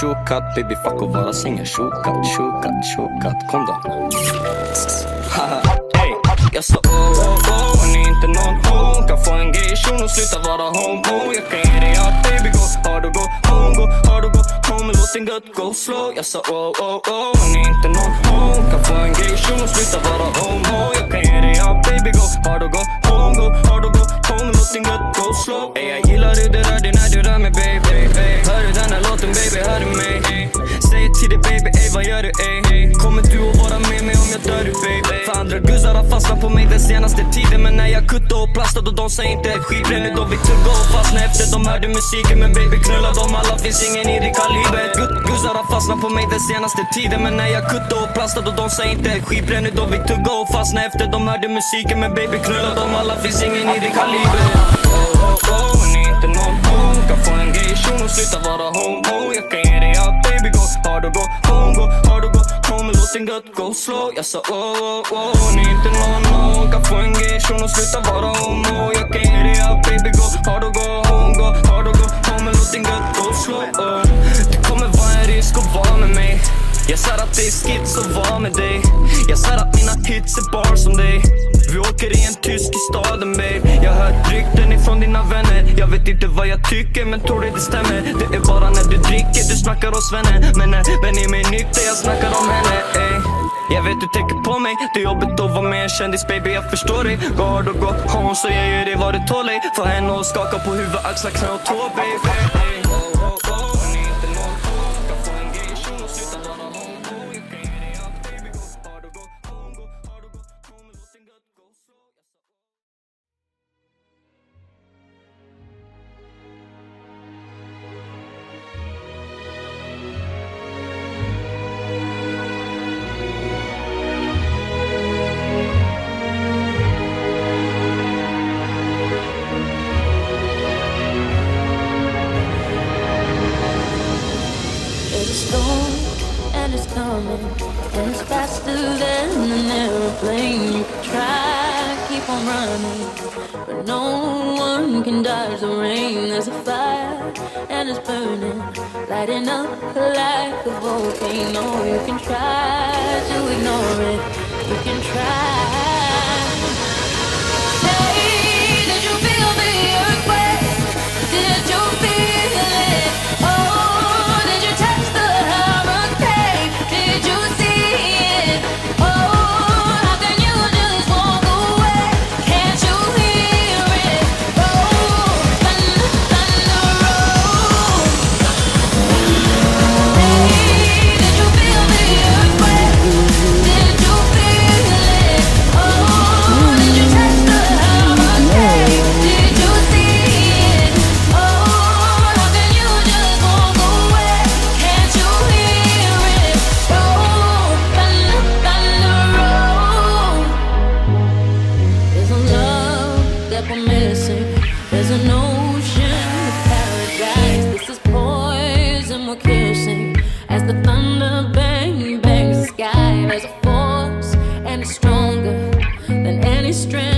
Shortcut, baby fuck och vara singel. Shortcut, shortcut, shortcut. Kom då. Hey, jag sa hon är inte någon hon kan få en gay shuno och sluta vara homo. Jag kan ge dig allt baby, gå hard och gå home. Gå hard och gå home, låt din gött gå slow. Jag sa hon är inte någon hon kan få en gay shuno och sluta vara homo. Jag kan ge dig allt baby, gå hard och gå home. Gå hard och gå home, låt din gött gå slow. Ey, jag gillar det där, det när du rör mig baby. Hör du den här låten baby, hör du mig? Säg till dig baby, ey vad gör du ey? Kommer du att vara med mig om jag dör du baby? För andra guzzar har fastnat på mig den senaste tiden. Men när jag kuttade och plastade och de sa inte ett skit. Nu då vi tugga och fastna efter de hörde musiken. Men baby knulla dem alla, finns ingen i det kalibret. Guzzar har fastnat på mig den senaste tiden. Men när jag kuttade och plastade och de sa inte ett skit. Nu då vi tugga och fastna efter de hörde musiken. Men baby knulla dem alla, finns ingen i det kalibret. Hon är inte någon hon kan få en gay shuno och sluta vara homo. Jag kan ge dig allt baby, gå hard och gå home. Gå hard och gå home, låt din gött gå slow. Jag sa hon är inte någon hon kan få en gay shuno och sluta vara homo. Jag kan ge dig allt baby, gå hard och gå home. Gå hard och gå home, låt din gött gå slow. Det kommer vara en risk att vara med mig. Jag sa att det är skits att vara med dig. Jag sa att mina hits är bara som dig. Vi åker i en tysk i staden babe. Jag har hört rykten ifrån dina vänner. Jag vet inte vad jag tycker men tror det stämmer. Det är bara när du dricker du snackar om svennen. Men när vän är mig nykter jag snackar om henne ey. Jag vet du tänker på mig. Det är jobbigt att vara med en kändis baby, jag förstår dig. Gå hard och gå home så jag ger dig vad du tål dig. Få henne att skaka på huvud, axlar, knä och tå baby. And it's faster than an airplane. You can try, keep on running, but no one can dodge the rain. There's a fire and it's burning, lighting up like a volcano. You can try to ignore it, you can try. Hey, did you feel the earthquake? Did you feel it? Oh, did you touch the hurricane? Did you see it? Oh, how can you just walk away? Can't you hear it? Oh, thunder, thunder roll. Hey, did you feel the earthquake? Did you feel it? Oh, did you touch the hurricane? Did you see it? Oh, how can you just walk away? Can't you hear it? Roll, thunder, thunder roll. There's a love that we're missing. There's an ocean of paradise. This is poison we're kissing. As the thunder bang bangs the sky, there's a force and it's stronger than any strength.